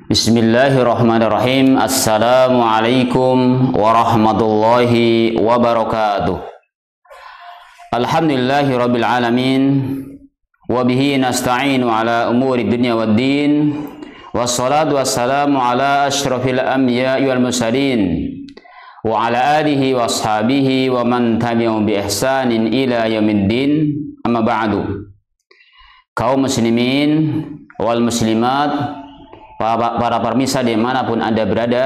Bismillahirrahmanirrahim. Assalamualaikum warahmatullahi wabarakatuh. Alhamdulillahi rabbil alamin. Wabihi nasta'inu ala umuri dunya waddin. Wassalatu wassalamu ala ashrafil anbiya'i wal mursalin. Wa ala alihi wa ashabihi wa man tabi'ahum bi ihsanin ila yaumiddin. Amma ba'du. Kaum muslimin wal muslimat, para permisa dimanapun Anda berada,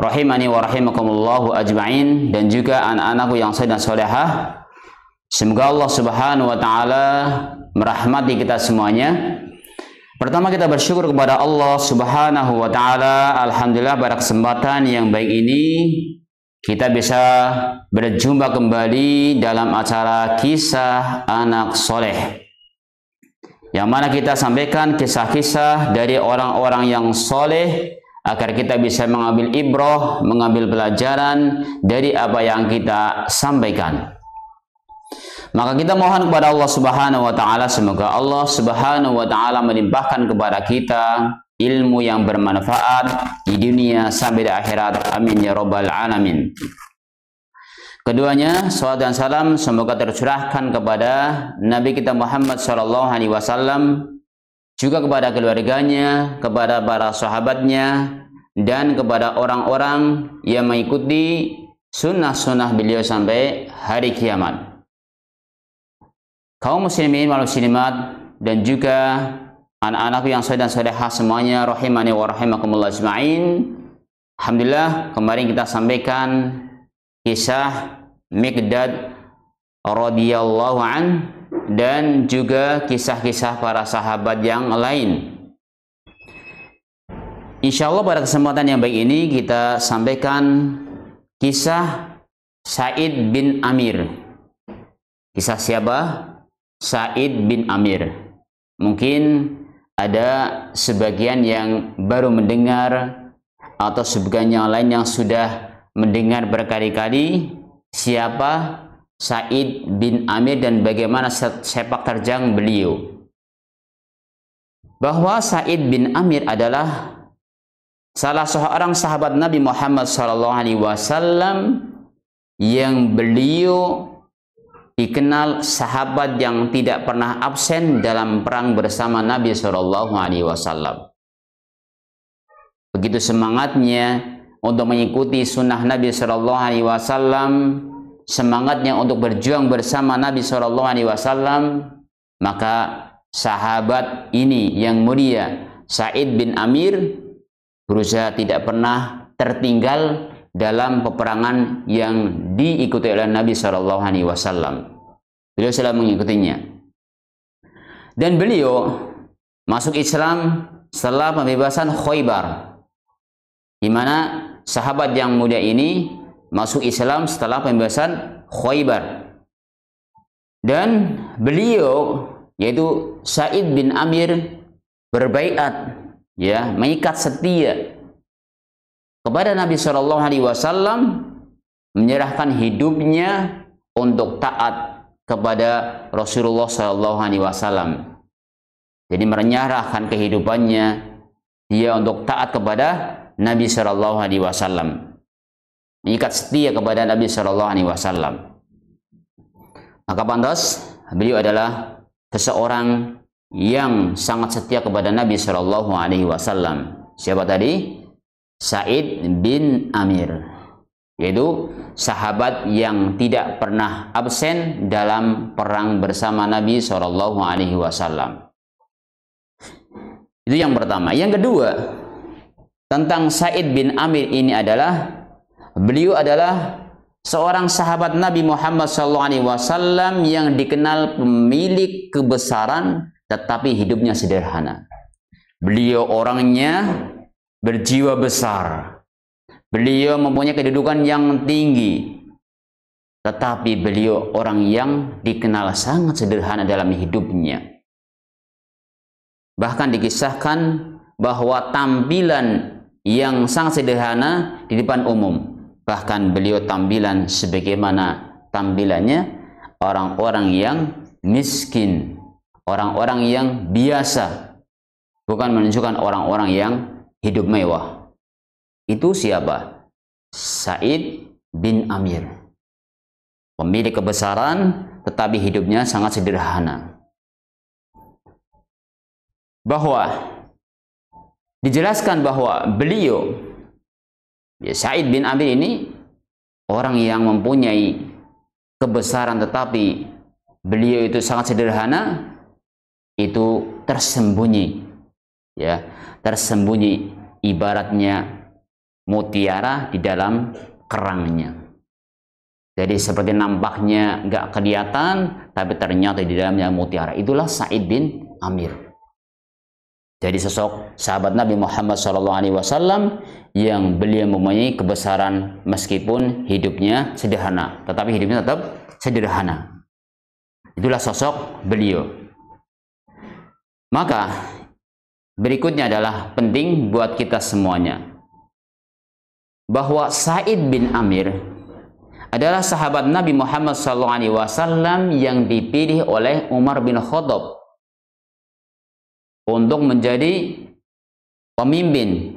rahimani wa rahimakumullahu ajma'in, dan juga anak-anakku yang saleh dan salehah, semoga Allah subhanahu wa ta'ala merahmati kita semuanya. Pertama, kita bersyukur kepada Allah subhanahu wa ta'ala. Alhamdulillah, pada kesempatan yang baik ini kita bisa berjumpa kembali dalam acara kisah anak soleh, yang mana kita sampaikan kisah-kisah dari orang-orang yang soleh agar kita bisa mengambil ibrah, mengambil pelajaran dari apa yang kita sampaikan. Maka kita mohon kepada Allah subhanahu wa ta'ala, semoga Allah subhanahu wa ta'ala melimpahkan kepada kita ilmu yang bermanfaat di dunia sampai di akhirat. Amin ya rabbal alamin. Keduanya, salawat dan salam semoga tercurahkan kepada Nabi kita Muhammad SAW, juga kepada keluarganya, kepada para sahabatnya, dan kepada orang-orang yang mengikuti sunnah-sunnah beliau sampai hari kiamat. Kaum muslimin wal muslimat dan juga anak-anak yang saleh dan salehah semuanya, rahimani wa rahimakumullah ajma'in. Alhamdulillah, kemarin kita sampaikan kisah Miqdad radhiyallahu an dan juga kisah-kisah para sahabat yang lain. Insya Allah pada kesempatan yang baik ini kita sampaikan kisah Sa'id bin Amir. Kisah siapa? Sa'id bin Amir. Mungkin ada sebagian yang baru mendengar atau sebagian yang lain yang sudah mendengar berkali-kali siapa Sa'id bin Amir dan bagaimana sepak terjang beliau. Bahwa Sa'id bin Amir adalah salah seorang sahabat Nabi Muhammad SAW yang beliau dikenal sahabat yang tidak pernah absen dalam perang bersama Nabi SAW. Begitu semangatnya untuk mengikuti sunnah Nabi SAW, semangatnya untuk berjuang bersama Nabi SAW, maka sahabat ini yang mulia Sa'id bin Amir berusaha tidak pernah tertinggal dalam peperangan yang diikuti oleh Nabi SAW. Beliau selalu mengikutinya, dan beliau masuk Islam setelah pembebasan Khaybar, di mana sahabat yang muda ini masuk Islam setelah pembebasan Khaybar. Dan beliau, yaitu Sa'id bin Amir, berbaiat, ya, mengikat setia kepada Nabi SAW, menyerahkan hidupnya untuk taat kepada Rasulullah SAW. Jadi menyerahkan kehidupannya dia untuk taat kepada Nabi SAW, mengikat setia kepada Nabi SAW. Maka pantas beliau adalah seseorang yang sangat setia kepada Nabi SAW. Siapa tadi? Sa'id bin Amir, yaitu sahabat yang tidak pernah absen dalam perang bersama Nabi SAW. Itu yang pertama. Yang kedua, tentang Sa'id bin Amir ini adalah beliau adalah seorang sahabat Nabi Muhammad SAW yang dikenal pemilik kebesaran tetapi hidupnya sederhana. Beliau orangnya berjiwa besar, beliau mempunyai kedudukan yang tinggi, tetapi beliau orang yang dikenal sangat sederhana dalam hidupnya. Bahkan dikisahkan bahwa tampilan yang sangat sederhana di depan umum, bahkan beliau tampilan sebagaimana tampilannya orang-orang yang miskin, orang-orang yang biasa, bukan menunjukkan orang-orang yang hidup mewah. Itu siapa? Sa'id bin Amir. Pemilik kebesaran, tetapi hidupnya sangat sederhana. Bahwa dijelaskan bahwa beliau, Sa'id bin Amir ini, orang yang mempunyai kebesaran tetapi beliau itu sangat sederhana, itu tersembunyi, ya, tersembunyi ibaratnya mutiara di dalam kerangnya. Jadi seperti nampaknya nggak kelihatan, tapi ternyata di dalamnya mutiara. Itulah Sa'id bin Amir. Jadi sosok sahabat Nabi Muhammad SAW yang beliau mempunyai kebesaran meskipun hidupnya sederhana, tetapi hidupnya tetap sederhana. Itulah sosok beliau. Maka berikutnya adalah penting buat kita semuanya, bahwa Sa'id bin Amir adalah sahabat Nabi Muhammad SAW yang dipilih oleh Umar bin Khattab untuk menjadi pemimpin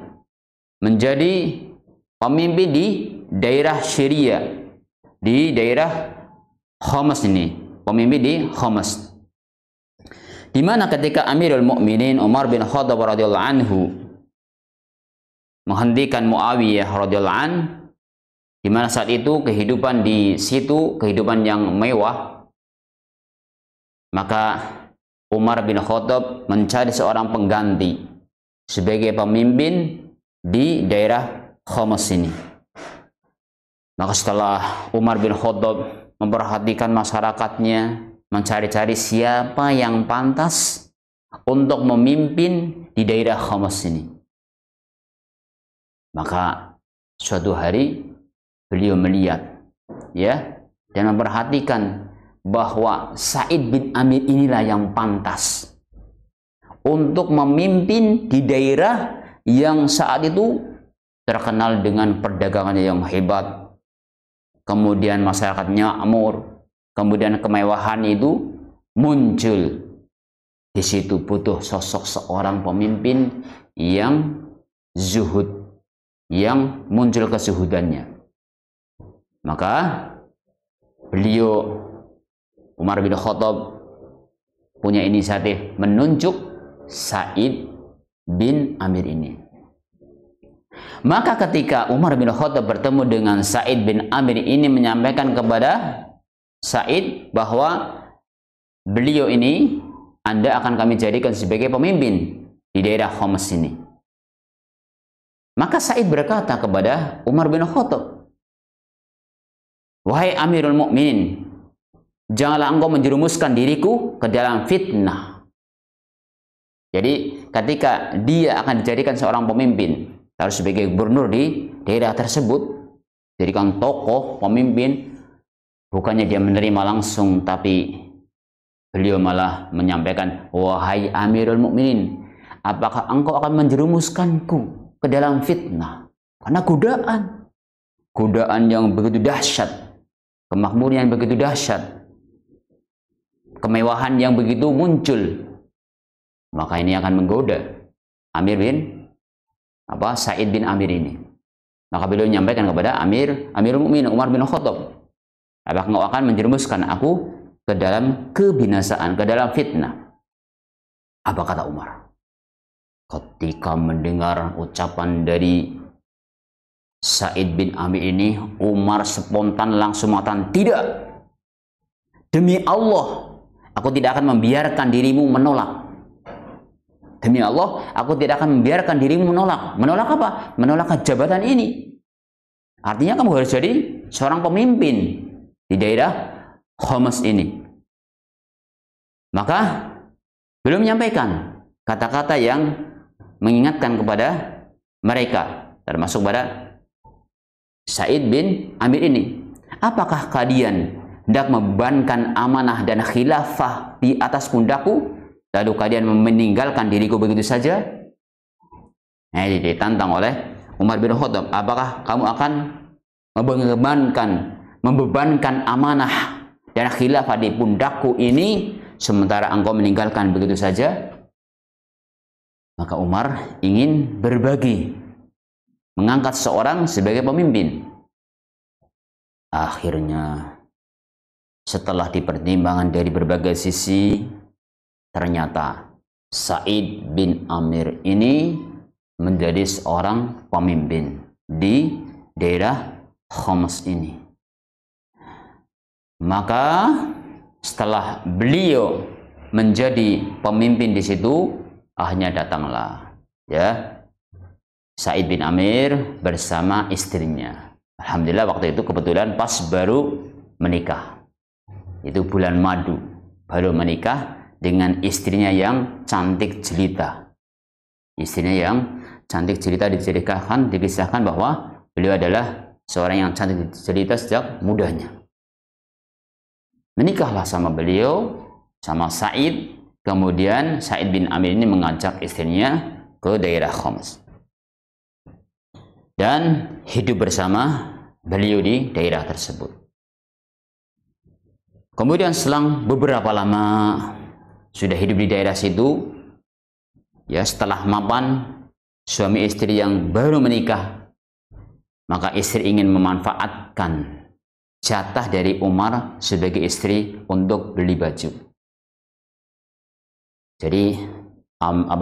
di daerah Syria, di daerah Homs ini, pemimpin di Homs. Di mana ketika Amirul Mukminin Umar bin Khattab radhiyallahu anhu menghentikan Muawiyah radhiyallahu an, di mana saat itu kehidupan di situ kehidupan yang mewah, maka Umar bin Khattab mencari seorang pengganti sebagai pemimpin di daerah Homs ini. Maka setelah Umar bin Khattab memperhatikan masyarakatnya, mencari-cari siapa yang pantas untuk memimpin di daerah Homs ini, maka suatu hari beliau melihat, ya, dan memperhatikan bahwa Sa'id bin Amir inilah yang pantas untuk memimpin di daerah yang saat itu terkenal dengan perdagangan yang hebat, kemudian masyarakatnya makmur, kemudian kemewahan itu muncul. Di situ butuh sosok seorang pemimpin yang zuhud, yang muncul kezuhudannya. Maka beliau Umar bin Khattab punya inisiatif menunjuk Sa'id bin Amir ini. Maka ketika Umar bin Khattab bertemu dengan Sa'id bin Amir ini, menyampaikan kepada Sa'id bahwa beliau ini Anda akan kami jadikan sebagai pemimpin di daerah Homs ini. Maka Sa'id berkata kepada Umar bin Khattab, "Wahai Amirul Mukminin, janganlah engkau menjerumuskan diriku ke dalam fitnah." Jadi ketika dia akan dijadikan seorang pemimpin, harus sebagai gubernur di daerah tersebut, jadikan tokoh pemimpin, bukannya dia menerima langsung, tapi beliau malah menyampaikan, "Wahai Amirul Mukminin, apakah engkau akan menjerumuskanku ke dalam fitnah?" Karena godaan yang begitu dahsyat, kemakmuran yang begitu dahsyat, kemewahan yang begitu muncul, maka ini akan menggoda Sa'id bin Amir ini. Maka beliau menyampaikan kepada Amirul Mukminin Umar bin Khattab, "Apakah engkau akan menjerumuskan aku ke dalam kebinasaan, ke dalam fitnah?" Apa kata Umar? Ketika mendengar ucapan dari Sa'id bin Amir ini, Umar spontan langsung mengatakan, "Tidak, demi Allah, aku tidak akan membiarkan dirimu menolak. Demi Allah, aku tidak akan membiarkan dirimu menolak." Menolak apa? Menolak jabatan ini. Artinya kamu harus jadi seorang pemimpin di daerah Homs ini. Maka beliau menyampaikan kata-kata yang mengingatkan kepada mereka, termasuk pada Sa'id bin Amir ini. "Apakah kalian hendak membebankan amanah dan khilafah di atas pundakku, lalu kalian meninggalkan diriku begitu saja?" Nah, ditantang oleh Umar bin Khattab, "Apakah kamu akan membebankan amanah dan khilafah di pundakku ini, sementara engkau meninggalkan begitu saja?" Maka Umar ingin berbagi, mengangkat seorang sebagai pemimpin. Akhirnya setelah dipertimbangkan dari berbagai sisi, ternyata Sa'id bin Amir ini menjadi seorang pemimpin di daerah Homs ini. Maka setelah beliau menjadi pemimpin di situ, akhirnya datanglah ya Sa'id bin Amir bersama istrinya. Alhamdulillah waktu itu kebetulan pas baru menikah. Itu bulan madu, baru menikah dengan istrinya yang cantik jelita. Istrinya yang cantik jelita dikisahkan bahwa beliau adalah seorang yang cantik jelita sejak mudanya. Menikahlah sama beliau, sama Sa'id. Kemudian Sa'id bin Amir ini mengajak istrinya ke daerah Homs dan hidup bersama beliau di daerah tersebut. Kemudian selang beberapa lama sudah hidup di daerah situ, ya setelah mapan suami istri yang baru menikah, maka istri ingin memanfaatkan jatah dari Umar sebagai istri untuk beli baju. Jadi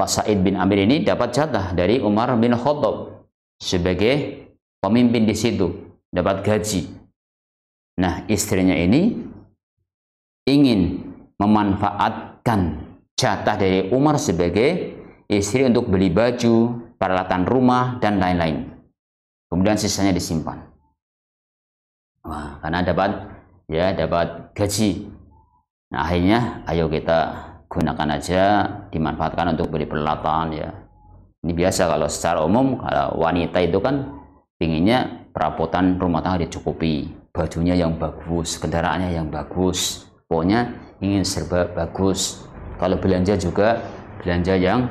Sa'id bin Amir ini dapat jatah dari Umar bin Khattab sebagai pemimpin di situ, dapat gaji. Nah, istrinya ini ingin memanfaatkan jatah dari Umar sebagai istri untuk beli baju, peralatan rumah, dan lain-lain. Kemudian sisanya disimpan. Wah, karena dapat gaji. Nah, akhirnya ayo kita gunakan aja, dimanfaatkan untuk beli peralatan ya. Ini biasa kalau secara umum, kalau wanita itu kan pinginnya perabotan rumah tangga dicukupi, bajunya yang bagus, kendaraannya yang bagus, pokoknya ingin serba bagus. Kalau belanja juga belanja yang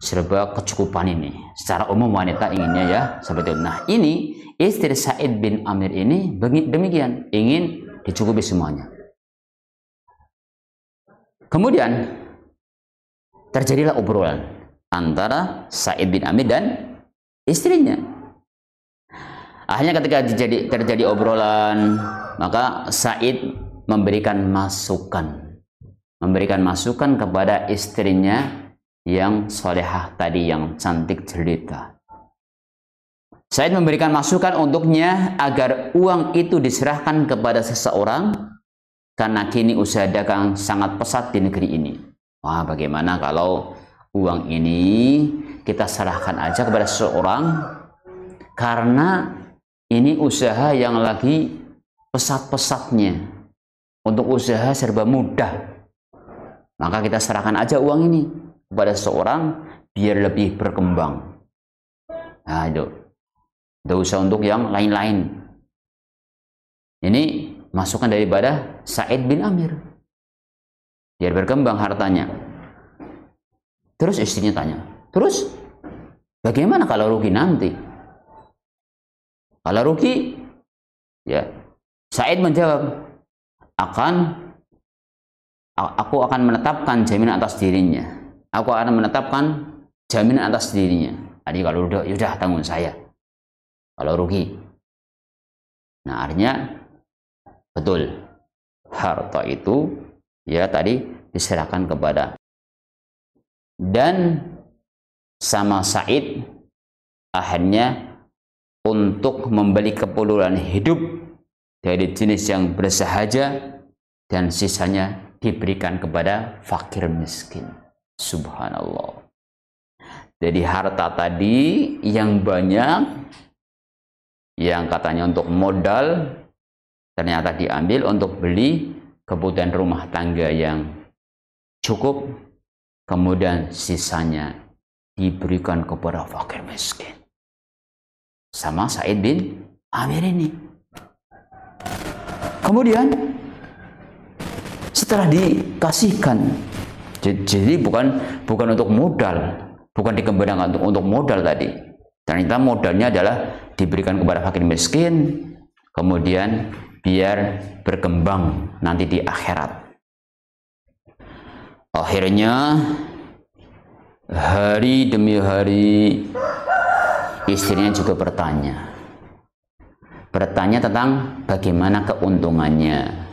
serba kecukupan ini. Secara umum wanita inginnya ya seperti itu. Nah, ini istri Sa'id bin Amir ini demikian, ingin dicukupi semuanya. Kemudian terjadilah obrolan antara Sa'id bin Amir dan istrinya. Akhirnya ketika terjadi obrolan, maka Sa'id memberikan masukan kepada istrinya yang solehah tadi, yang cantik jelita. Sa'id memberikan masukan untuknya agar uang itu diserahkan kepada seseorang, karena kini usaha dagang sangat pesat di negeri ini. Wah, bagaimana kalau uang ini kita serahkan aja kepada seseorang, karena ini usaha yang lagi pesat-pesatnya, untuk usaha serba mudah. Maka kita serahkan aja uang ini kepada seseorang biar lebih berkembang. Nah, itu tidak usah untuk yang lain-lain. Ini masukan daripada Sa'id bin Amir biar berkembang hartanya. Terus istrinya tanya, terus bagaimana kalau rugi nanti? Kalau rugi, ya Sa'id menjawab, aku akan menetapkan jaminan atas dirinya. Aku akan menetapkan jaminan atas dirinya. Jadi kalau udah tanggung saya. Kalau rugi. Nah, artinya betul, harta itu ya tadi diserahkan kepada, dan sama Sa'id akhirnya untuk membeli keperluan hidup dari jenis yang bersahaja, dan sisanya diberikan kepada fakir miskin. Subhanallah. Jadi harta tadi yang banyak, yang katanya untuk modal, ternyata diambil untuk beli kebutuhan rumah tangga yang cukup, kemudian sisanya diberikan kepada fakir miskin. Sama Sa'id bin Amir ini. Kemudian setelah dikasihkan, jadi bukan untuk modal, bukan dikembalikan untuk modal tadi. Ternyata modalnya adalah diberikan kepada fakir miskin, kemudian biar berkembang nanti di akhirat. Akhirnya hari demi hari istrinya juga bertanya tentang bagaimana keuntungannya.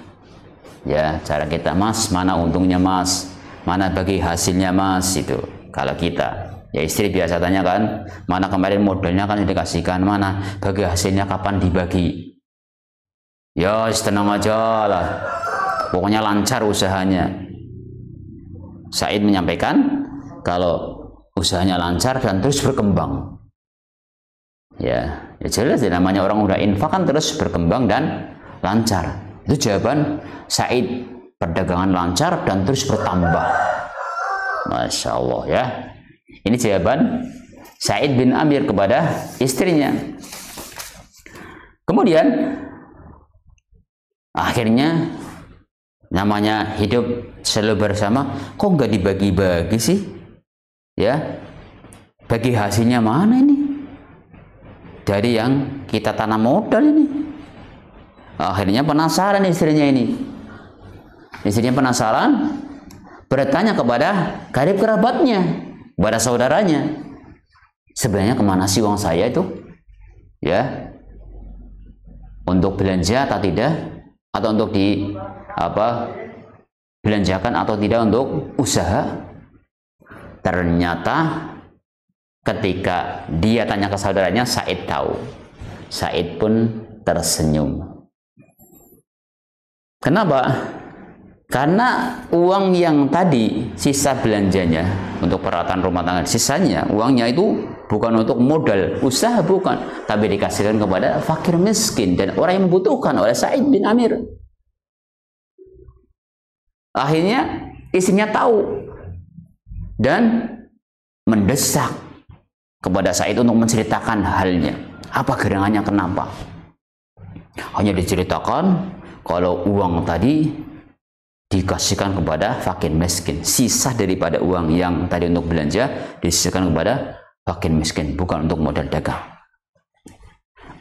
Ya, cara kita, Mas, mana untungnya, Mas? Mana bagi hasilnya, Mas? Itu kalau kita, ya istri biasa tanya kan, mana kemarin modalnya kan dikasihkan, mana bagi hasilnya kapan dibagi? Ya, tenang aja lah, pokoknya lancar usahanya. Said menyampaikan kalau usahanya lancar dan terus berkembang. Ya jelas ya, namanya orang udah infak kan terus berkembang dan lancar. Itu jawaban Said, perdagangan lancar dan terus bertambah. Masya Allah ya. Ini jawaban Said bin Amir kepada istrinya. Kemudian akhirnya namanya hidup selalu bersama, kok nggak dibagi-bagi sih? Ya, bagi hasilnya mana ini? Dari yang kita tanam modal ini. Akhirnya penasaran istrinya ini. Istrinya penasaran, bertanya kepada karib kerabatnya, kepada saudaranya. Sebenarnya kemana sih uang saya itu? Ya, untuk belanja atau tidak? Atau untuk belanjakan atau tidak untuk usaha? Ternyata ketika dia tanya ke saudaranya, Said tahu. Said pun tersenyum. Kenapa? Karena uang yang tadi sisa belanjanya untuk peralatan rumah tangga, sisanya uangnya itu bukan untuk modal usaha, bukan, tapi dikasihkan kepada fakir miskin dan orang yang membutuhkan oleh Said bin Amir. Akhirnya istrinya tahu dan mendesak kepada Said untuk menceritakan halnya. Apa gerangannya, kenapa? Hanya diceritakan kalau uang tadi dikasihkan kepada fakir miskin, sisa daripada uang yang tadi untuk belanja disisihkan kepada fakir miskin, bukan untuk modal dagang.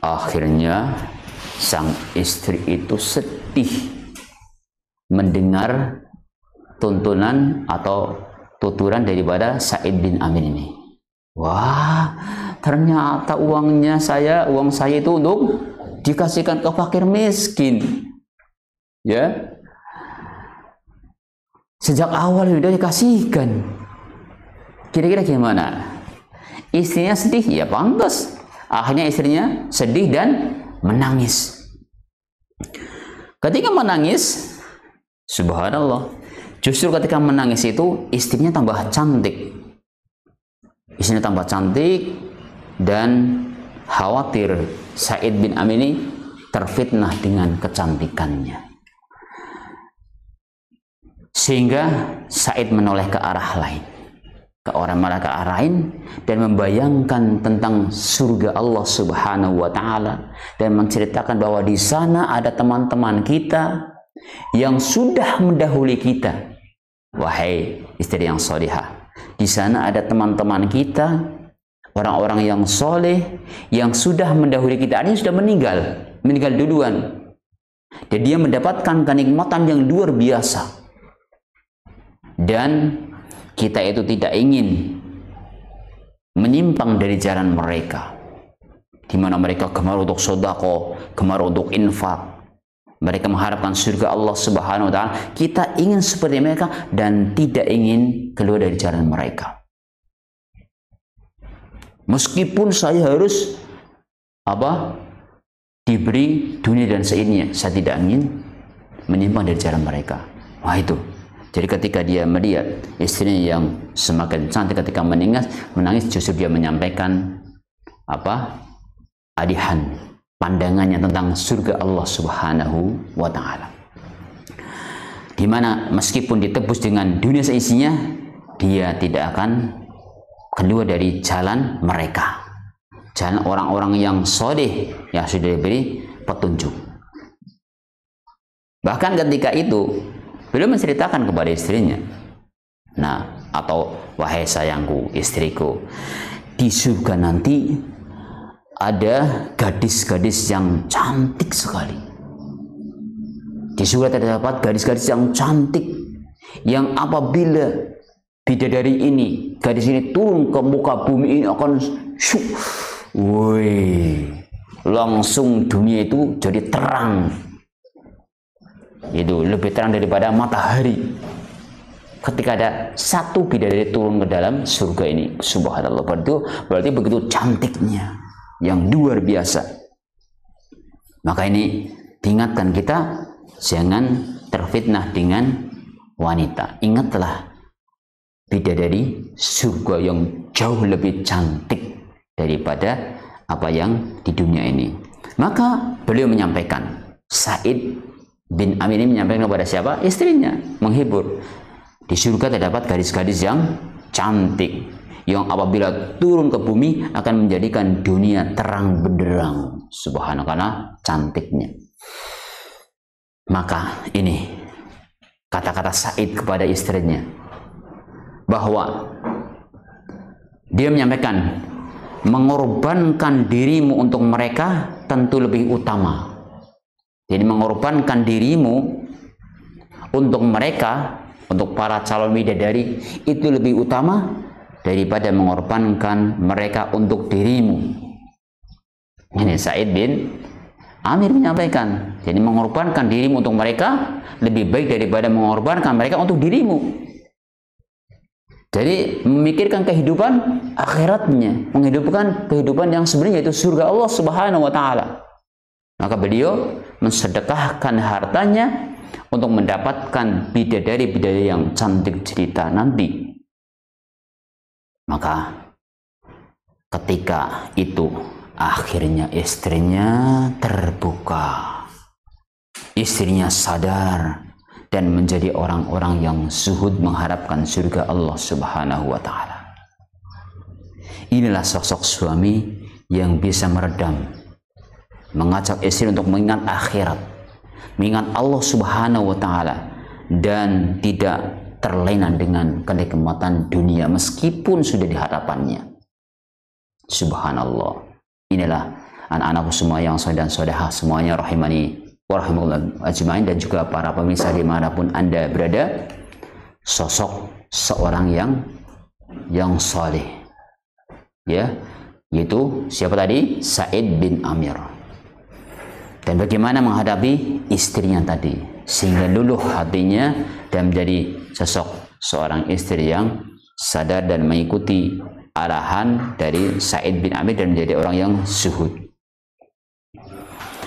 Akhirnya sang istri itu sedih mendengar tuntunan atau tuturan daripada Said bin Amir ini. Wah, ternyata uang saya itu untuk dikasihkan ke fakir miskin. Ya, sejak awal sudah dikasihkan. Kira-kira gimana? Istrinya sedih, ya pantas. Akhirnya istrinya sedih dan menangis. Ketika menangis, subhanallah, justru ketika menangis itu istrinya tambah cantik. Istrinya tambah cantik dan khawatir Said bin Amir ini terfitnah dengan kecantikannya. Sehingga Said menoleh ke arah lain, ke arah lain dan membayangkan tentang surga Allah Subhanahu wa taala dan menceritakan bahwa di sana ada teman-teman kita yang sudah mendahului kita. Wahai istri yang salihah, di sana ada teman-teman kita, orang-orang yang soleh yang sudah mendahului kita, artinya sudah meninggal duluan. Dan dia mendapatkan kenikmatan yang luar biasa. Dan kita itu tidak ingin menyimpang dari jalan mereka, di mana mereka gemar untuk sedekah, gemar untuk infak. Mereka mengharapkan surga Allah Subhanahu wa taala. Kita ingin seperti mereka dan tidak ingin keluar dari jalan mereka. Meskipun saya harus diberi dunia dan seininya, saya tidak ingin menyimpang dari jalan mereka. Wah, itu. Jadi ketika dia melihat istrinya yang semakin cantik, ketika menangis justru dia menyampaikan adihan pandangannya tentang surga Allah Subhanahu wa taala. Di mana meskipun ditebus dengan dunia seisinya, dia tidak akan keluar dari jalan mereka. Jalan orang-orang yang soleh yang sudah diberi petunjuk. Bahkan ketika itu beliau menceritakan kepada istrinya, wahai sayangku, istriku, di surga nanti ada gadis-gadis yang cantik sekali. Di surga terdapat gadis-gadis yang cantik, yang apabila bidadari ini, gadis ini turun ke muka bumi ini akan syuk. Woi, langsung dunia itu jadi terang. Itu lebih terang daripada matahari. Ketika ada satu bidadari turun ke dalam surga ini, subhanallah, berarti begitu cantiknya, yang luar biasa. Maka ini diingatkan kita jangan terfitnah dengan wanita. Ingatlah bidadari surga yang jauh lebih cantik daripada apa yang di dunia ini. Maka beliau menyampaikan, Sa'id bin Amir ini menyampaikan kepada siapa? Istrinya, menghibur. Di surga terdapat gadis-gadis yang cantik, yang apabila turun ke bumi akan menjadikan dunia terang benderang. Subhanallah, karena cantiknya. Maka ini kata-kata Sa'id kepada istrinya, bahwa dia menyampaikan, mengorbankan dirimu untuk mereka tentu lebih utama. Jadi mengorbankan dirimu untuk mereka, untuk para calon bidadari, itu lebih utama daripada mengorbankan mereka untuk dirimu. Ini Sa'id bin Amir menyampaikan, jadi mengorbankan dirimu untuk mereka lebih baik daripada mengorbankan mereka untuk dirimu. Jadi memikirkan kehidupan akhiratnya, menghidupkan kehidupan yang sebenarnya itu surga Allah Subhanahu wa taala. Maka beliau mensedekahkan hartanya untuk mendapatkan bidadari-bidadari yang cantik cerita nanti. Maka ketika itu akhirnya istrinya terbuka. Istrinya sadar dan menjadi orang-orang yang zuhud mengharapkan surga Allah Subhanahu wa taala. Inilah sosok suami yang bisa meredam, mengajak istri untuk mengingat akhirat, mengingat Allah Subhanahu wa taala, dan tidak terlena dengan kenikmatan dunia meskipun sudah di hadapannya. Subhanallah. Inilah anak-anakku semua yang soleh dan solehah semuanya, rahimani warahmatullahi ajmain, dan juga para pemirsa dimanapun Anda berada, sosok seorang yang saleh, ya, yaitu siapa tadi? Sa'id bin Amir. Dan bagaimana menghadapi istrinya tadi sehingga luluh hatinya dan menjadi sosok seorang istri yang sadar dan mengikuti arahan dari Sa'id bin Amir dan menjadi orang yang zuhud.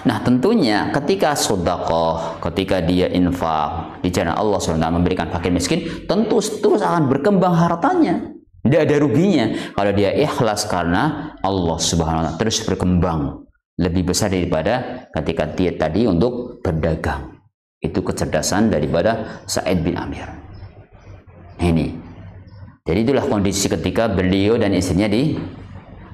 Nah, tentunya ketika sedekah, ketika dia infak di jalan Allah SWT, memberikan fakir miskin, tentu terus akan berkembang hartanya. Tidak ada ruginya kalau dia ikhlas karena Allah Subhanahu wa taala, terus berkembang lebih besar daripada ketika dia tadi untuk berdagang. Itu kecerdasan daripada Sa'id bin Amir. Ini. Jadi itulah kondisi ketika beliau dan istrinya di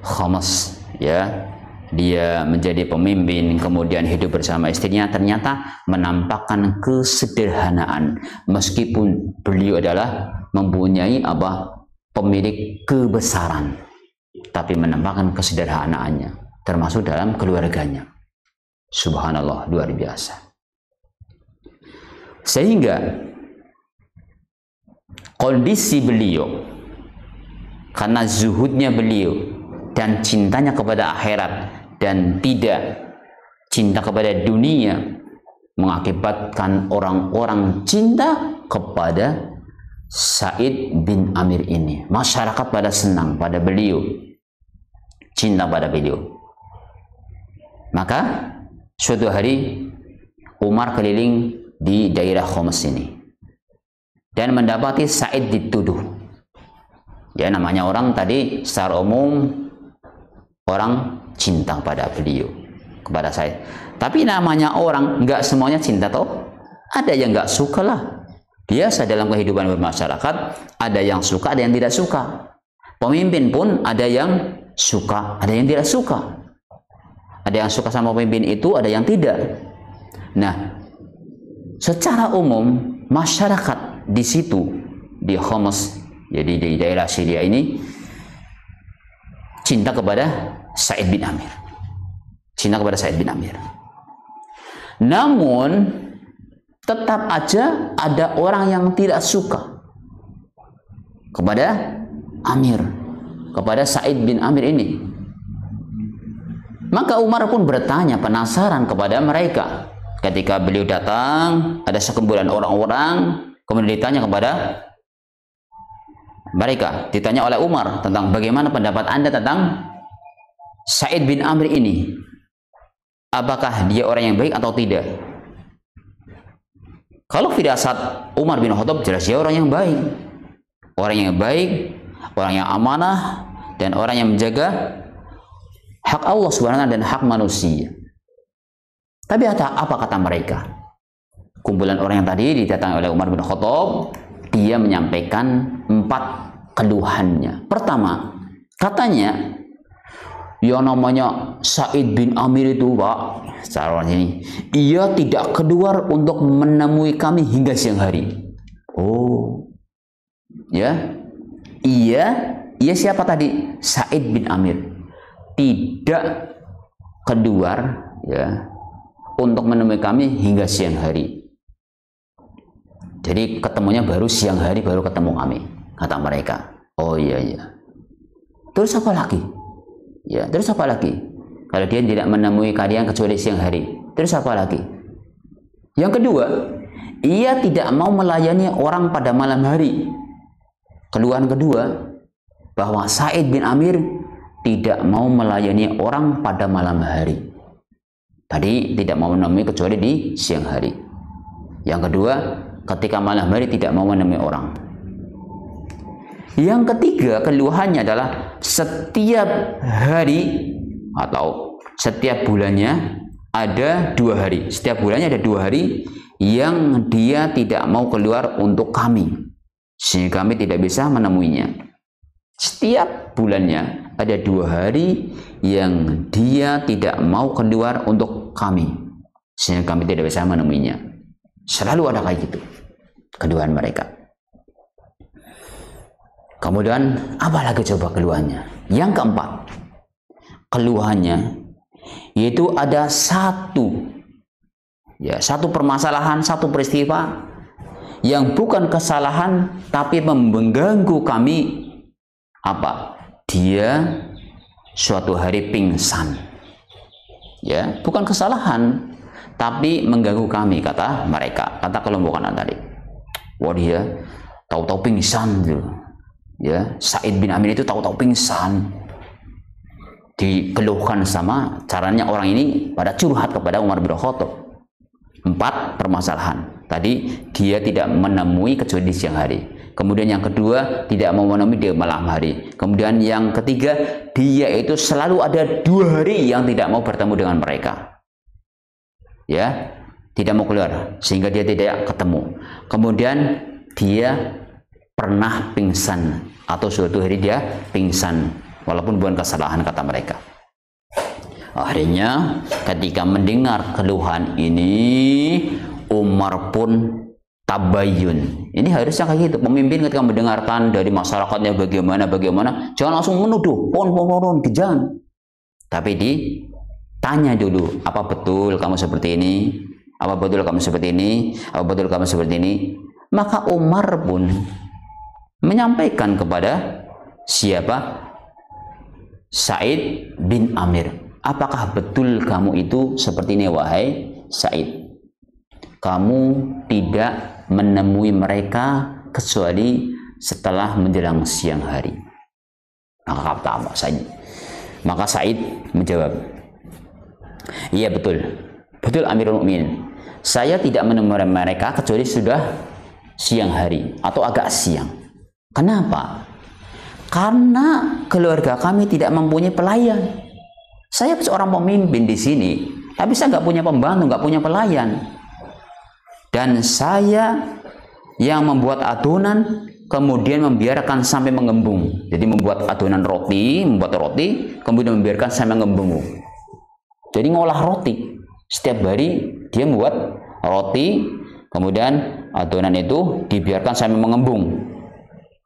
Khomas, ya. Dia menjadi pemimpin, kemudian hidup bersama istrinya, ternyata menampakkan kesederhanaan meskipun beliau adalah mempunyai pemilik kebesaran, tapi menampakkan kesederhanaannya termasuk dalam keluarganya. Subhanallah, luar biasa. Sehingga kondisi beliau karena zuhudnya beliau dan cintanya kepada akhirat dan tidak cinta kepada dunia mengakibatkan orang-orang cinta kepada Sa'id bin Amir ini. Masyarakat pada senang pada beliau, cinta pada beliau. Maka suatu hari Umar keliling di daerah Khomas ini dan mendapati Sa'id dituduh. Ya, namanya orang tadi secara umum orang cinta pada beliau, kepada saya. Tapi namanya orang, nggak semuanya cinta toh. Ada yang nggak suka lah. Biasa dalam kehidupan bermasyarakat, ada yang suka, ada yang tidak suka. Pemimpin pun ada yang suka, ada yang tidak suka. Ada yang suka sama pemimpin itu, ada yang tidak. Nah, secara umum masyarakat di situ, di Homs, jadi di daerah Syria ini, cinta kepada Sa'id bin Amir. Cinta kepada Sa'id bin Amir. Namun tetap aja ada orang yang tidak suka. kepada Amir, kepada Sa'id bin Amir ini. Maka Umar pun bertanya, penasaran kepada mereka. Ketika beliau datang, ada sekumpulan orang-orang, kemudian ditanya kepada mereka, ditanya oleh Umar tentang bagaimana pendapat Anda tentang Sa'id bin Amir ini. Apakah dia orang yang baik atau tidak? Kalau firasat Umar bin Khattab, jelas dia orang yang baik. Orang yang baik, orang yang amanah, dan orang yang menjaga hak Allah SWT dan hak manusia. Tapi apa kata mereka? Kumpulan orang yang tadi didatangi oleh Umar bin Khattab, dia menyampaikan 4 keluhannya. Pertama, katanya, yang namanya Sa'id bin Amir itu, Pak, secara ini, ia tidak keluar untuk menemui kami hingga siang hari. Oh, ya, ia siapa tadi? Sa'id bin Amir tidak keluar, ya, untuk menemui kami hingga siang hari. Jadi ketemunya baru siang hari, baru ketemu kami, kata mereka. Oh iya. Terus apa lagi? Ya, terus apa lagi? Kalau dia tidak menemui kalian kecuali siang hari, terus apa lagi? Yang kedua, ia tidak mau melayani orang pada malam hari. Keluhan kedua, bahwa Sa'id bin Amir tidak mau melayani orang pada malam hari. Tadi tidak mau menemui kecuali di siang hari. Yang kedua, ketika malam hari tidak mau menemui orang. Yang ketiga, keluhannya adalah setiap hari atau setiap bulannya ada 2 hari. Setiap bulannya ada 2 hari yang dia tidak mau keluar untuk kami, sehingga kami tidak bisa menemuinya. Setiap bulannya ada 2 hari yang dia tidak mau keluar untuk kami, sehingga kami tidak bisa menemuinya. Selalu ada kayak gitu keluhan mereka. Kemudian apa lagi coba keluhannya? Yang keempat, keluhannya yaitu ada satu permasalahan, satu peristiwa yang bukan kesalahan tapi mengganggu kami. Apa? Dia suatu hari pingsan. Ya, bukan kesalahan tapi mengganggu kami, kata mereka, kata kelompok kanan tadi. Wah, dia tahu-tahu pingsan gitu. Ya, Sa'id bin Amir itu tahu-tahu pingsan. Dikeluhkan sama caranya orang ini pada curhat kepada Umar bin Khattab. 4 permasalahan. Tadi dia tidak menemui kecuali di siang hari. Kemudian yang kedua, tidak mau menemui di malam hari. Kemudian yang ketiga, dia itu selalu ada 2 hari yang tidak mau bertemu dengan mereka. Ya, tidak mau keluar sehingga dia tidak ketemu. Kemudian dia pernah pingsan, atau suatu hari dia pingsan walaupun bukan kesalahan, kata mereka. Akhirnya ketika mendengar keluhan ini, Umar pun tabayun. Ini harusnya kayak gitu, pemimpin ketika mendengarkan dari masyarakatnya bagaimana, jangan langsung menuduh, pon jangan. Tapi ditanya dulu, apa betul kamu seperti ini? Apa betul kamu seperti ini? Apa betul kamu seperti ini? Maka Umar pun menyampaikan kepada siapa? Sa'id bin Amir. Apakah betul kamu itu seperti ini, wahai Sa'id? Kamu tidak menemui mereka kecuali setelah menjelang siang hari. Maka kata Sa'id. Maka Sa'id menjawab, iya betul Amirul Mukminin. Saya tidak menemui mereka kecuali sudah siang hari atau agak siang. Kenapa? Karena keluarga kami tidak mempunyai pelayan. Saya seorang pemimpin di sini, tapi saya nggak punya pembantu, nggak punya pelayan. Dan saya yang membuat adonan, kemudian membiarkan sampai mengembung. Jadi membuat adonan roti, kemudian membiarkan sampai mengembung. Jadi ngolah roti. Setiap hari dia membuat roti, kemudian adonan itu dibiarkan sampai mengembung.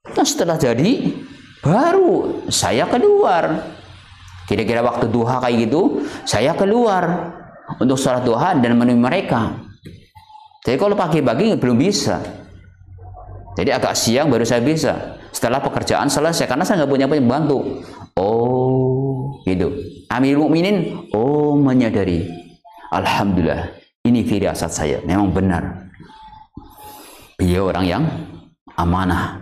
Nah, setelah jadi, baru saya keluar. Kira-kira waktu duha kayak gitu, saya keluar untuk sholat duha dan menemui mereka. Jadi kalau pagi-pagi belum bisa. Jadi agak siang baru saya bisa. Setelah pekerjaan selesai, karena saya nggak punya pembantu. Oh, gitu. Amirul Mukminin, oh menyadari. Alhamdulillah, ini firasat saya, memang benar. Beliau orang yang amanah,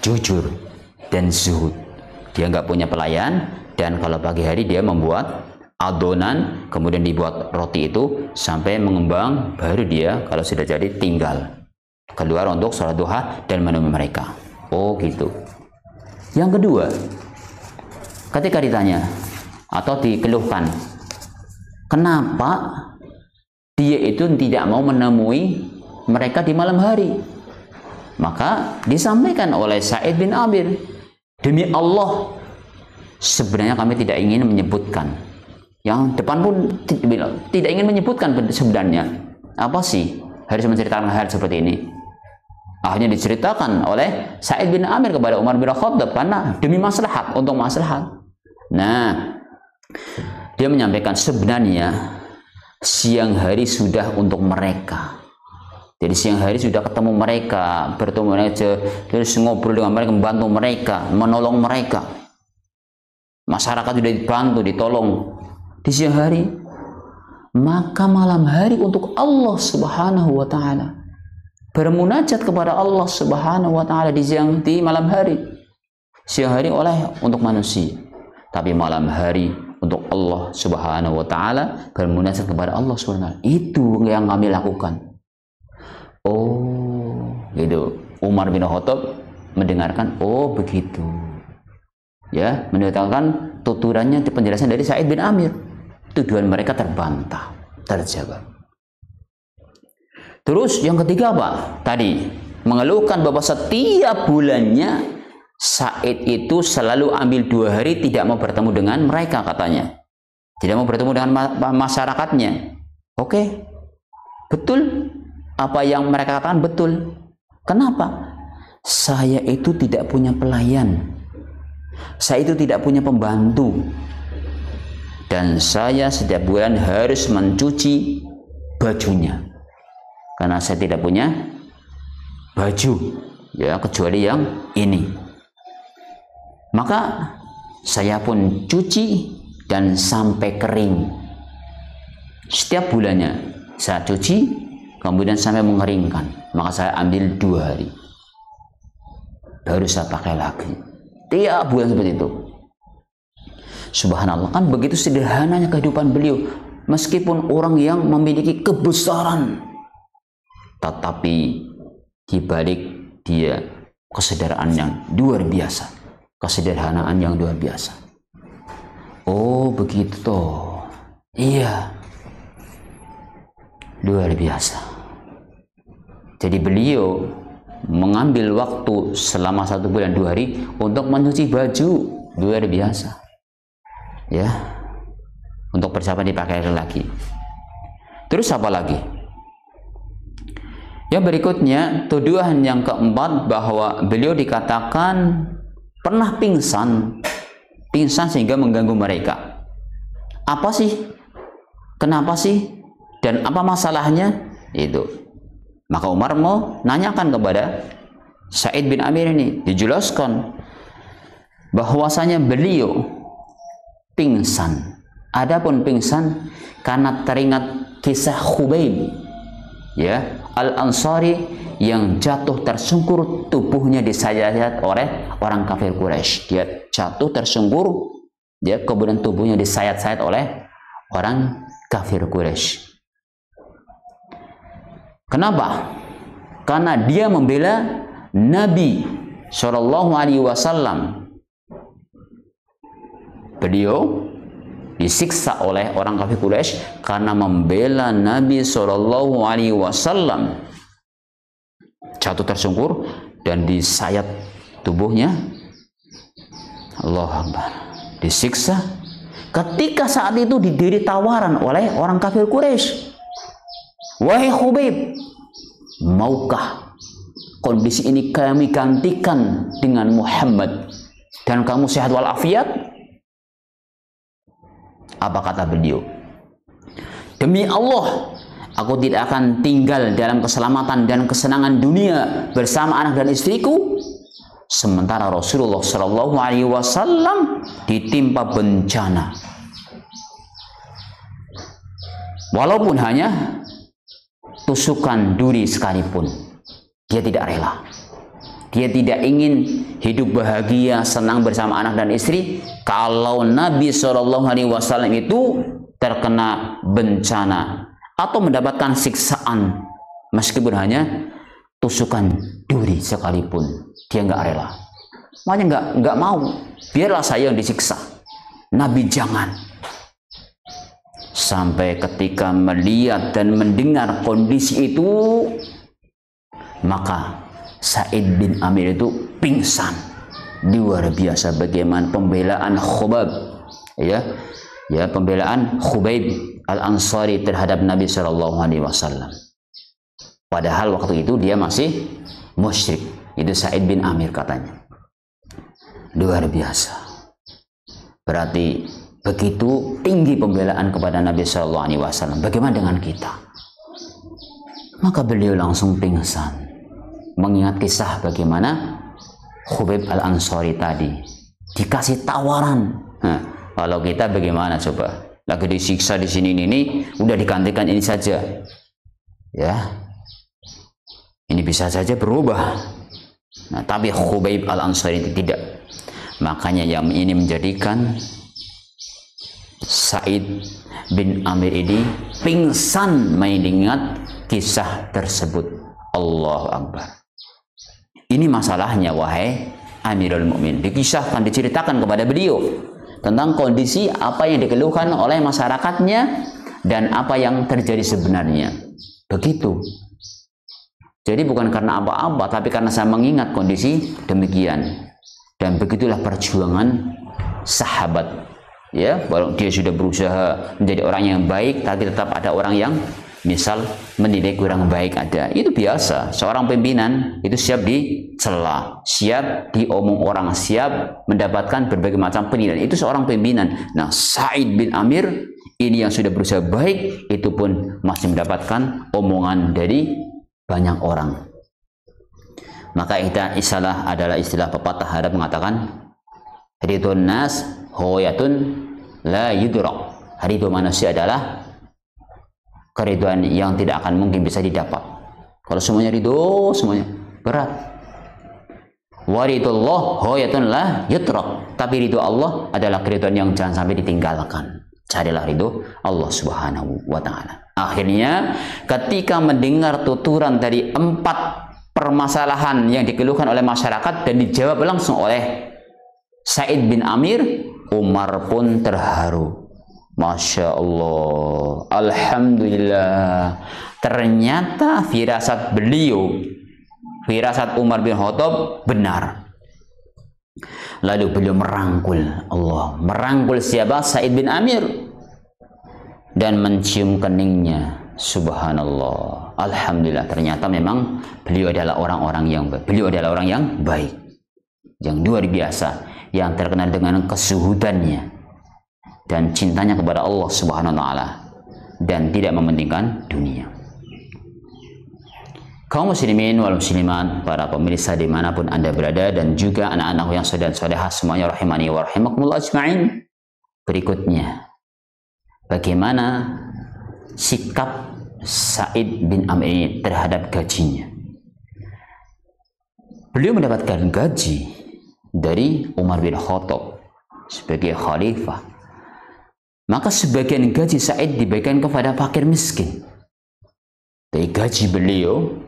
jujur, dan zuhud. Dia nggak punya pelayan, dan kalau pagi hari dia membuat adonan, kemudian dibuat roti itu sampai mengembang, baru dia kalau sudah jadi tinggal keluar untuk sholat duha dan menemui mereka. Oh gitu. Yang kedua, ketika ditanya atau dikeluhkan, kenapa dia itu tidak mau menemui mereka di malam hari? Maka disampaikan oleh Sa'id bin Amir, demi Allah, sebenarnya kami tidak ingin menyebutkan. Yang depan pun tidak ingin menyebutkan sebenarnya. Apa sih harus menceritakan hal seperti ini? Akhirnya diceritakan oleh Sa'id bin Amir kepada Umar bin Khattab karena demi maslahat, untuk maslahat. Nah, dia menyampaikan sebenarnya siang hari sudah untuk mereka. Jadi siang hari sudah ketemu mereka, bertemu mereka, terus ngobrol dengan mereka, membantu mereka, menolong mereka. Masyarakat sudah dibantu, ditolong di siang hari. Maka malam hari untuk Allah Subhanahu wa Ta'ala, bermunajat kepada Allah Subhanahu wa Ta'ala di malam hari. Siang hari untuk manusia, tapi malam hari untuk Allah Subhanahu wa Ta'ala, bermunajat kepada Allah Subhanahu wa Ta'ala. Itu yang kami lakukan. Oh, gitu. Umar bin Khattab mendengarkan, oh begitu. Ya, mendengarkan tuturannya, penjelasan dari Sa'id bin Amir. Tuduhan mereka terbantah, terjawab. Terus yang ketiga apa? Tadi mengeluhkan bahwa setiap bulannya Sa'id itu selalu ambil 2 hari tidak mau bertemu dengan mereka, katanya. Tidak mau bertemu dengan masyarakatnya. Oke, betul. Apa yang mereka katakan betul. Kenapa? Saya itu tidak punya pelayan. Saya itu tidak punya pembantu. Dan saya setiap bulan harus mencuci bajunya. Karena saya tidak punya baju, ya, kecuali yang ini. Maka saya pun cuci dan sampai kering. Setiap bulannya saya cuci, kemudian sampai mengeringkan. Maka saya ambil 2 hari, baru saya pakai lagi. Tiap bulan seperti itu. Subhanallah, kan begitu sederhananya kehidupan beliau. Meskipun orang yang memiliki kebesaran, tetapi dibalik dia kesederhanaan yang luar biasa, kesederhanaan yang luar biasa. Oh begitu toh, iya, luar biasa. Jadi beliau mengambil waktu selama 1 bulan 2 hari untuk mencuci baju, luar biasa, ya, untuk persiapan dipakai lagi. Terus apa lagi? Yang berikutnya, tuduhan yang keempat, bahwa beliau dikatakan pernah pingsan sehingga mengganggu mereka. Apa sih? Kenapa sih? Dan apa masalahnya? Itu. Maka Umar mau nanyakan kepada Sa'id bin Amir ini, dijelaskan bahwasanya beliau pingsan. Adapun pingsan karena teringat kisah Khubayb, ya, Al-Ansari yang jatuh tersungkur, tubuhnya disayat oleh orang kafir Quraisy. Dia jatuh tersungkur, ya, kemudian tubuhnya disayat-sayat oleh orang kafir Quraisy. Kenapa? Karena dia membela Nabi Shallallahu Alaihi Wasallam. Beliau disiksa oleh orang kafir Quraisy karena membela Nabi Shallallahu Alaihi Wasallam. Jatuh tersungkur dan disayat tubuhnya. Allahu Akbar. Disiksa. Ketika saat itu diberi tawaran oleh orang kafir Quraisy, wahai Khubayb, maukah kondisi ini kami gantikan dengan Muhammad dan kamu sehat walafiat? Apa kata beliau? Demi Allah, aku tidak akan tinggal dalam keselamatan dan kesenangan dunia bersama anak dan istriku sementara Rasulullah Shallallahu Alaihi Wasallam ditimpa bencana. Walaupun hanya tusukan duri sekalipun, dia tidak rela. Dia tidak ingin hidup bahagia, senang bersama anak dan istri kalau Nabi Shallallahu Alaihi Wasallam itu terkena bencana atau mendapatkan siksaan, meskipun hanya tusukan duri sekalipun, dia nggak rela. Makanya nggak mau. Biarlah saya yang disiksa. Nabi jangan. Sampai ketika melihat dan mendengar kondisi itu, maka Sa'id bin Amir itu pingsan. Luar biasa bagaimana pembelaan Khubayb, pembelaan Khubayb Al-Ansari terhadap Nabi Shallallahu Alaihi Wasallam. Padahal waktu itu dia masih musyrik. Itu Sa'id bin Amir katanya. Luar biasa. Berarti begitu tinggi pembelaan kepada Nabi Shallallahu Alaihi Wasallam. Bagaimana dengan kita? Maka beliau langsung pingsan, mengingat kisah bagaimana Khubayb Al-Ansari tadi dikasih tawaran. Kalau kita bagaimana coba? Lagi disiksa di sini ini udah digantikan ini saja, ya. Ini bisa saja berubah. Nah, tapi Khubayb Al-Ansari itu tidak. Makanya yang ini menjadikan Sa'id bin Amir ini pingsan mengingat kisah tersebut. Allahu Akbar. Ini masalahnya wahai Amirul Mukminin. Dikisahkan, diceritakan kepada beliau tentang kondisi apa yang dikeluhkan oleh masyarakatnya dan apa yang terjadi sebenarnya. Begitu. Jadi bukan karena apa-apa, tapi karena saya mengingat kondisi demikian. Dan begitulah perjuangan sahabat. Ya, walau dia sudah berusaha menjadi orang yang baik, tapi tetap ada orang yang misal menilai kurang baik ada. Itu biasa. Seorang pimpinan itu siap dicela, siap diomong orang, siap mendapatkan berbagai macam penilaian. Itu seorang pimpinan. Nah, Sa'id bin Amir ini yang sudah berusaha baik, itu pun masih mendapatkan omongan dari banyak orang. Maka istilah adalah istilah pepatah Arab mengatakan, ridhun nas hoyatun la yudrak. Ridho manusia adalah keriduan yang tidak akan mungkin bisa didapat. Kalau semuanya ridho, semuanya berat. Waridullah hoyatun la yudrak. Tapi ridho Allah adalah keriduan yang jangan sampai ditinggalkan. Carilah ridho Allah Subhanahu wa Ta'ala. Akhirnya ketika mendengar tuturan dari 4 permasalahan yang dikeluhkan oleh masyarakat dan dijawab langsung oleh Sa'id bin Amir, Umar pun terharu. Masya Allah, Alhamdulillah. Ternyata firasat beliau, firasat Umar bin Khattab benar. Lalu beliau merangkul merangkul siapa? Sa'id bin Amir, dan mencium keningnya. Subhanallah, Alhamdulillah. Ternyata memang beliau adalah orang-orang yang baik. Beliau adalah orang yang baik, yang luar biasa, yang terkenal dengan kesuhudannya dan cintanya kepada Allah Subhanahu wa Ta'ala, dan tidak mementingkan dunia. Kaum muslimin wal muslimat, para pemirsa dimanapun Anda berada, dan juga anak-anak yang soleh dan solehah semuanya rahimani wa rahimakumullah ajma'in. Berikutnya, bagaimana sikap Sa'id bin Amir ini terhadap gajinya. Beliau mendapatkan gaji dari Umar bin Khattab sebagai khalifah. Maka sebagian gaji Sa'id diberikan kepada fakir miskin. Dari gaji beliau,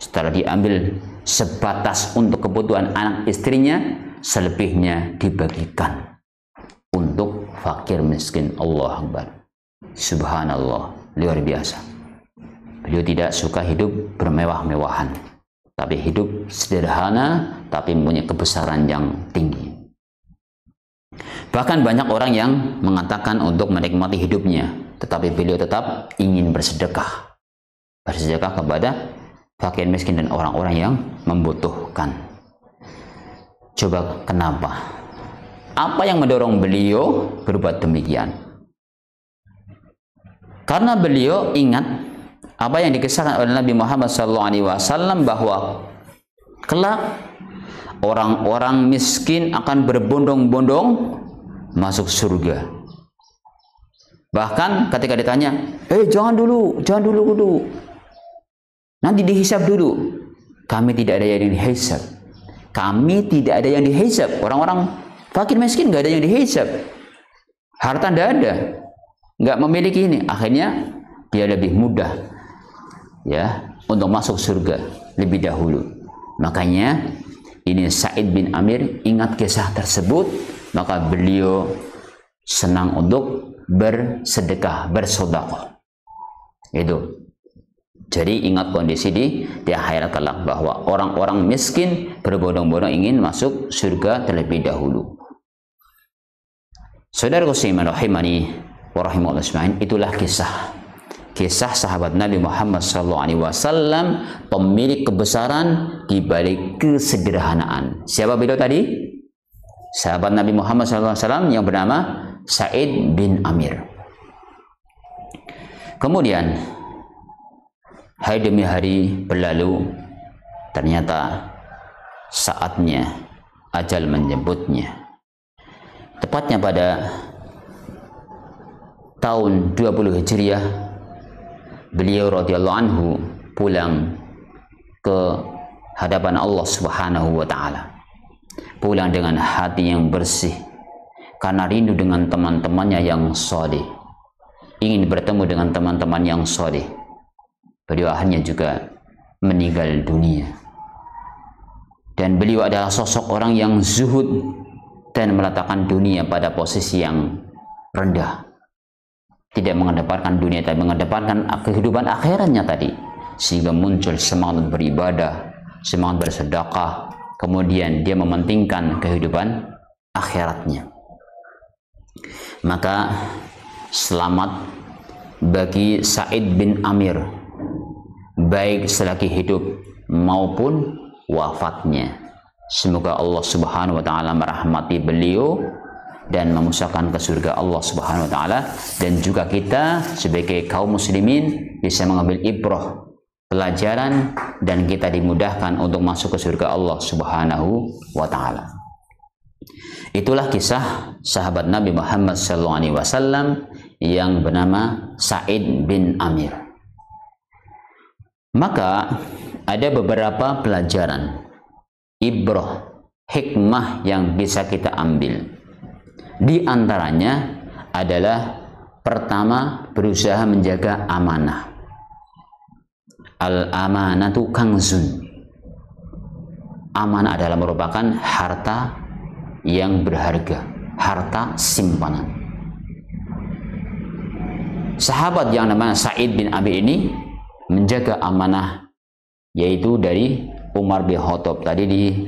setelah diambil sebatas untuk kebutuhan anak istrinya, selebihnya dibagikan untuk fakir miskin. Allah Akbar. Subhanallah, luar biasa. Beliau tidak suka hidup bermewah-mewahan, tapi hidup sederhana, tapi mempunyai kebesaran yang tinggi. Bahkan banyak orang yang mengatakan untuk menikmati hidupnya, tetapi beliau tetap ingin bersedekah. Bersedekah kepada fakir miskin dan orang-orang yang membutuhkan. Coba kenapa? Apa yang mendorong beliau berbuat demikian? Karena beliau ingat apa yang dikisahkan oleh Nabi Muhammad SAW bahwa kelak Orang-orang miskin akan berbondong-bondong masuk surga. Bahkan ketika ditanya, jangan dulu. Nanti dihisab dulu. Kami tidak ada yang dihisab. Orang-orang fakir miskin nggak ada yang dihisab. Harta tidak ada, nggak memiliki ini. Akhirnya dia lebih mudah ya untuk masuk surga lebih dahulu. Makanya ini Sa'id bin Amir ingat kisah tersebut, maka beliau senang untuk bersedekah, bersedekah. Itu. Jadi ingat kondisi di akhirat kelak bahwa orang-orang miskin berbondong-bondong ingin masuk surga terlebih dahulu. Saudara Qusayman rahimani wa rahimakumullah ajma'in, itulah kisah sahabat Nabi Muhammad SAW, pemilik kebesaran di balik kesederhanaan. Siapa beliau tadi? Sahabat Nabi Muhammad SAW yang bernama Sa'id bin Amir. Kemudian hari demi hari berlalu, ternyata saatnya ajal menjemputnya. Tepatnya pada tahun 20 Hijriah, beliau radhiyallahu anhu pulang ke hadapan Allah Subhanahu wa taala. Pulang dengan hati yang bersih karena rindu dengan teman-temannya yang saleh. Ingin bertemu dengan teman-teman yang saleh. Beliau akhirnya juga meninggal dunia. Dan beliau adalah sosok orang yang zuhud dan meletakkan dunia pada posisi yang rendah. Tidak mengedepankan dunia, tapi mengedepankan kehidupan akhiratnya tadi. Sehingga muncul semangat beribadah, semangat bersedekah, kemudian dia mementingkan kehidupan akhiratnya. Maka selamat bagi Sa'id bin Amir, baik selagi hidup maupun wafatnya. Semoga Allah Subhanahu wa taala merahmati beliau dan memusahkan ke surga Allah Subhanahu wa taala, dan juga kita sebagai kaum muslimin bisa mengambil ibrah, pelajaran, dan kita dimudahkan untuk masuk ke surga Allah Subhanahu wa taala. Itulah kisah sahabat Nabi Muhammad SAW yang bernama Sa'id bin Amir. Maka ada beberapa pelajaran, ibrah, hikmah yang bisa kita ambil. Di antaranya adalah pertama, berusaha menjaga amanah. Al-amanatu kanzun. Amanah adalah merupakan harta yang berharga, harta simpanan. Sahabat yang namanya Sa'id bin Abi ini menjaga amanah, yaitu dari Umar bin Khattab. Tadi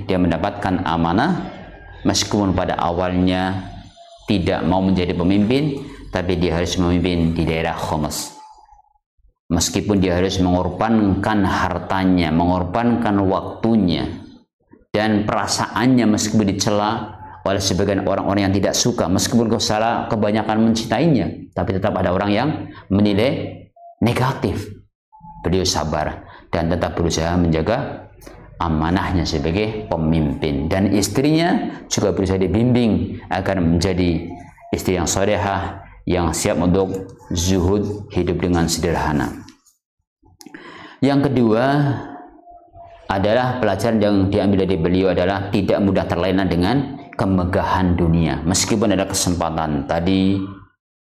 dia mendapatkan amanah meskipun pada awalnya tidak mau menjadi pemimpin, tapi dia harus memimpin di daerah Khomas. Meskipun dia harus mengorbankan hartanya, mengorbankan waktunya dan perasaannya, meskipun dicela oleh sebagian orang-orang yang tidak suka, meskipun kebanyakan mencintainya, tapi tetap ada orang yang menilai negatif. Beliau sabar dan tetap berusaha menjaga amanahnya sebagai pemimpin, dan istrinya juga berusaha dibimbing agar menjadi istri yang salehah, yang siap untuk zuhud, hidup dengan sederhana. Yang kedua adalah pelajaran yang diambil dari beliau adalah tidak mudah terlena dengan kemegahan dunia. Meskipun ada kesempatan tadi,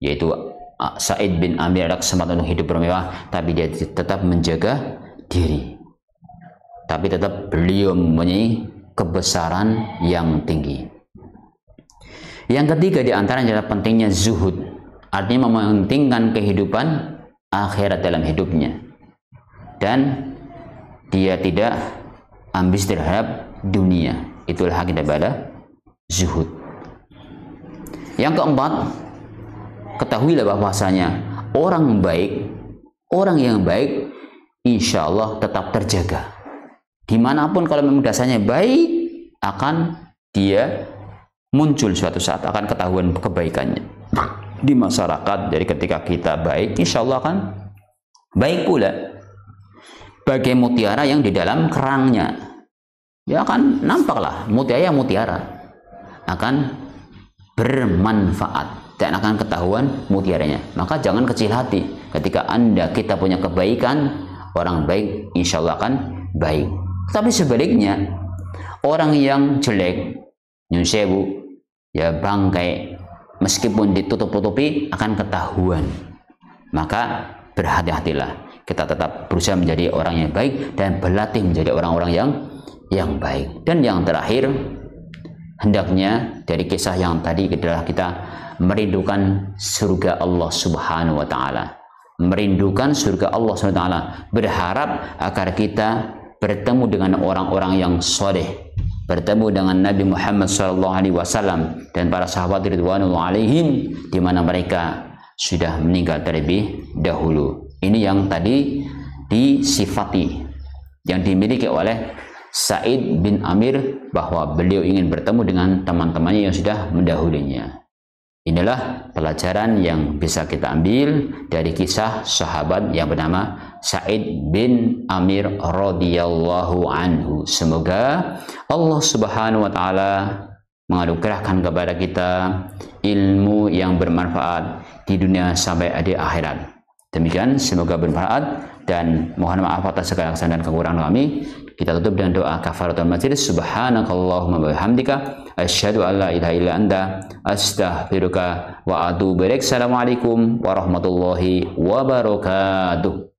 yaitu Sa'id bin Amir ada kesempatan untuk hidup bermewah, tapi dia tetap menjaga diri. Tapi tetap beliau mempunyai kebesaran yang tinggi. Yang ketiga di antaranya adalah pentingnya zuhud, artinya mementingkan kehidupan akhirat dalam hidupnya, dan dia tidak ambis terhadap dunia. Itulah hakikat daripada zuhud. Yang keempat, ketahuilah bahwasanya orang yang baik insya Allah tetap terjaga. Dimanapun kalau memang dasarnya baik, akan dia muncul suatu saat, akan ketahuan kebaikannya di masyarakat. Dari ketika kita baik, insya Allah akan baik pula. Bagai mutiara yang di dalam kerangnya, ya akan nampaklah mutiara akan bermanfaat dan akan ketahuan mutiaranya. Maka jangan kecil hati ketika kita punya kebaikan, orang baik insya Allah akan baik. Tapi sebaliknya, orang yang jelek, nyun sewu, ya bangkai, meskipun ditutup-tutupi akan ketahuan. Maka berhati-hatilah, kita tetap berusaha menjadi orang yang baik dan berlatih menjadi orang-orang yang baik. Dan yang terakhir, hendaknya dari kisah yang tadi adalah kita merindukan surga Allah Subhanahu wa Ta'ala, merindukan surga Allah Subhanahu wa Ta'ala, berharap agar kita bertemu dengan orang-orang yang soleh, bertemu dengan Nabi Muhammad SAW dan para sahabat ridwanullah alaihim, di mana mereka sudah meninggal terlebih dahulu. Ini yang tadi disifati, yang dimiliki oleh Sa'id bin Amir, bahwa beliau ingin bertemu dengan teman-temannya yang sudah mendahulunya. Inilah pelajaran yang bisa kita ambil dari kisah sahabat yang bernama Sa'id bin Amir radhiyallahu anhu. Semoga Allah Subhanahu wa Ta'ala menganugerahkan kepada kita ilmu yang bermanfaat di dunia sampai di akhirat. Demikian, semoga bermanfaat, dan mohon maaf atas segala kesalahan dan kekurangan kami. Kita tutup dengan doa kafaratul majlis. Subhanakallahumma wa bihamdika asyhadu an la ilaha illa anta astaghfiruka wa atubu ilaik. Assalamualaikum warahmatullahi wabarakatuh.